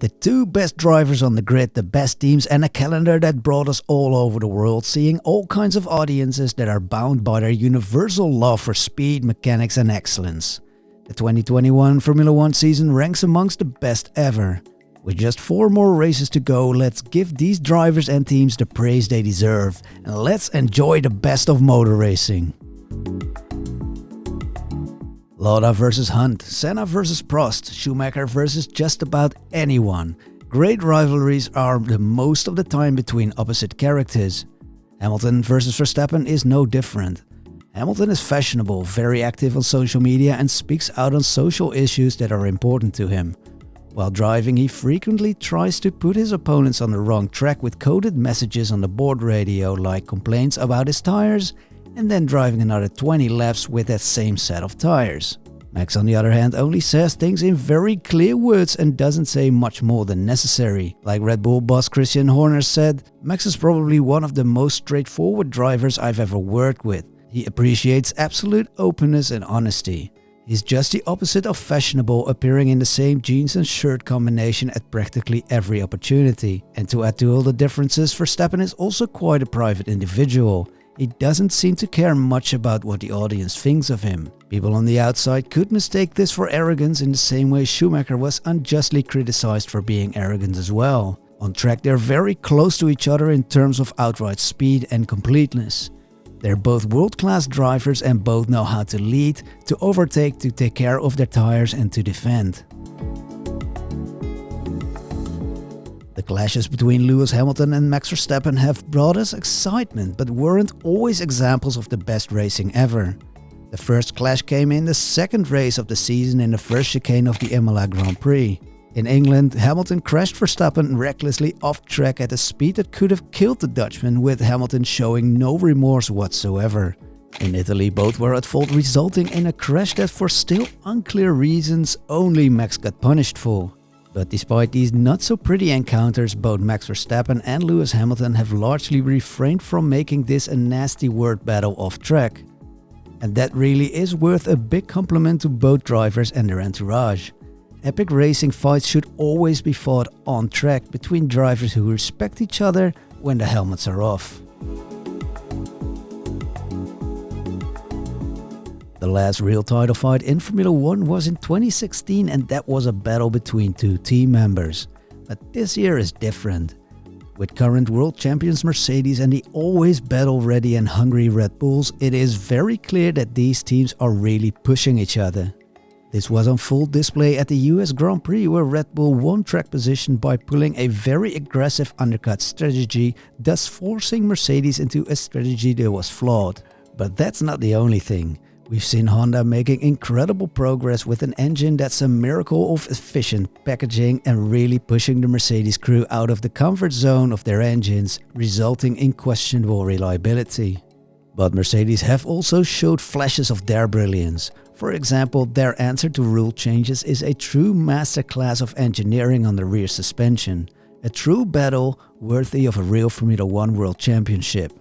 The two best drivers on the grid, the best teams, and a calendar that brought us all over the world, seeing all kinds of audiences that are bound by their universal love for speed, mechanics and excellence. The 2021 Formula 1 season ranks amongst the best ever. With just 4 more races to go, let's give these drivers and teams the praise they deserve, and let's enjoy the best of motor racing. Lauda versus Hunt, Senna versus Prost, Schumacher versus just about anyone. Great rivalries are the most of the time between opposite characters. Hamilton versus Verstappen is no different. Hamilton is fashionable, very active on social media and speaks out on social issues that are important to him. While driving, he frequently tries to put his opponents on the wrong track with coded messages on the board radio like complaints about his tires and then driving another 20 laps with that same set of tires. Max, on the other hand, only says things in very clear words and doesn't say much more than necessary. Like Red Bull boss Christian Horner said, Max is probably one of the most straightforward drivers I've ever worked with. He appreciates absolute openness and honesty. He's just the opposite of fashionable, appearing in the same jeans and shirt combination at practically every opportunity. And to add to all the differences, Verstappen is also quite a private individual. He doesn't seem to care much about what the audience thinks of him. People on the outside could mistake this for arrogance in the same way Schumacher was unjustly criticized for being arrogant as well. On track, they're very close to each other in terms of outright speed and completeness. They're both world-class drivers and both know how to lead, to overtake, to take care of their tires and to defend. The clashes between Lewis Hamilton and Max Verstappen have brought us excitement, but weren't always examples of the best racing ever. The first clash came in the second race of the season in the first chicane of the Imola Grand Prix. In England, Hamilton crashed Verstappen recklessly off track at a speed that could have killed the Dutchman, with Hamilton showing no remorse whatsoever. In Italy, both were at fault, resulting in a crash that for still unclear reasons only Max got punished for. But despite these not so pretty encounters, both Max Verstappen and Lewis Hamilton have largely refrained from making this a nasty word battle off track. And that really is worth a big compliment to both drivers and their entourage. Epic racing fights should always be fought on track between drivers who respect each other when the helmets are off. The last real title fight in Formula 1 was in 2016, and that was a battle between two team members. But this year is different. With current world champions Mercedes and the always battle-ready and hungry Red Bulls, it is very clear that these teams are really pushing each other. This was on full display at the US Grand Prix, where Red Bull won track position by pulling a very aggressive undercut strategy, thus forcing Mercedes into a strategy that was flawed. But that's not the only thing. We've seen Honda making incredible progress with an engine that's a miracle of efficient packaging and really pushing the Mercedes crew out of the comfort zone of their engines, resulting in questionable reliability. But Mercedes have also showed flashes of their brilliance. For example, their answer to rule changes is a true masterclass of engineering on the rear suspension. A true battle worthy of a real Formula 1 World Championship.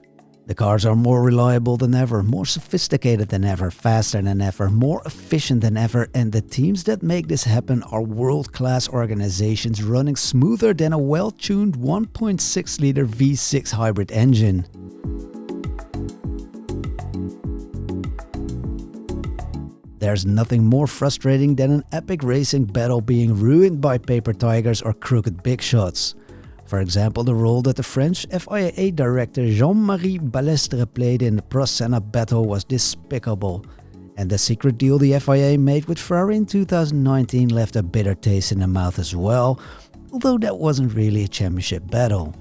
The cars are more reliable than ever, more sophisticated than ever, faster than ever, more efficient than ever, and the teams that make this happen are world-class organizations running smoother than a well-tuned 1.6-liter V6 hybrid engine. There's nothing more frustrating than an epic racing battle being ruined by paper tigers or crooked big shots. For example, the role that the French FIA director Jean-Marie Balestre played in the Prost-Senna battle was despicable. And the secret deal the FIA made with Ferrari in 2019 left a bitter taste in the mouth as well, although that wasn't really a championship battle.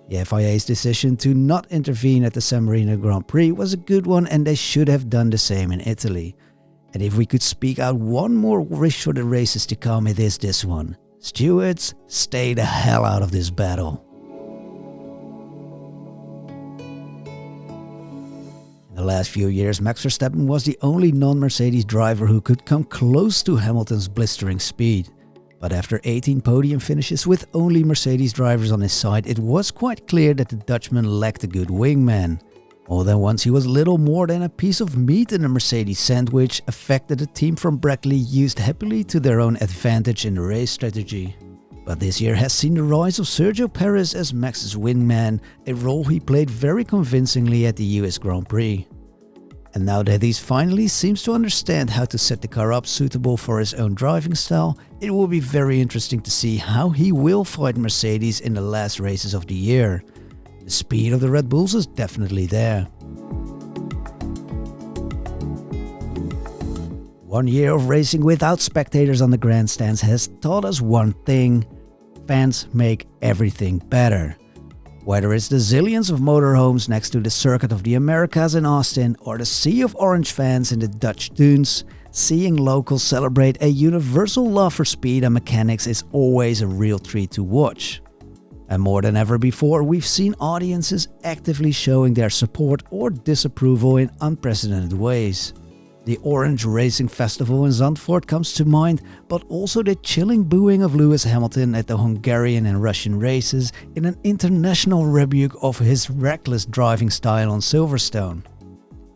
The FIA's decision to not intervene at the San Marino Grand Prix was a good one, and they should have done the same in Italy. And if we could speak out one more wish for the races to come, it is this one. Stewards, stay the hell out of this battle. In the last few years, Max Verstappen was the only non-Mercedes driver who could come close to Hamilton's blistering speed. But after 18 podium finishes with only Mercedes drivers on his side, it was quite clear that the Dutchman lacked a good wingman. More than once he was little more than a piece of meat in a Mercedes sandwich, a fact that the team from Brackley used happily to their own advantage in the race strategy. But this year has seen the rise of Sergio Perez as Max's wingman, a role he played very convincingly at the US Grand Prix. And now that he finally seems to understand how to set the car up suitable for his own driving style, it will be very interesting to see how he will fight Mercedes in the last races of the year. The speed of the Red Bulls is definitely there. 1 year of racing without spectators on the grandstands has taught us one thing: fans make everything better. Whether it's the zillions of motorhomes next to the Circuit of the Americas in Austin or the sea of orange fans in the Dutch dunes, seeing locals celebrate a universal love for speed and mechanics is always a real treat to watch. And more than ever before, we've seen audiences actively showing their support or disapproval in unprecedented ways. The Orange Racing Festival in Zandvoort comes to mind, but also the chilling booing of Lewis Hamilton at the Hungarian and Russian races in an international rebuke of his reckless driving style on Silverstone.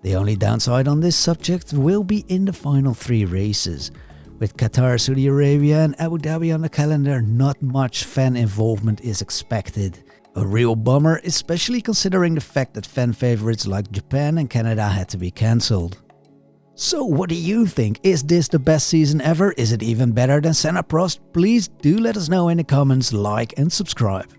The only downside on this subject will be in the final 3 races. With Qatar, Saudi Arabia and Abu Dhabi on the calendar, not much fan involvement is expected. A real bummer, especially considering the fact that fan favorites like Japan and Canada had to be cancelled. So what do you think? Is this the best season ever? Is it even better than Senna Prost? Please do let us know in the comments, like and subscribe.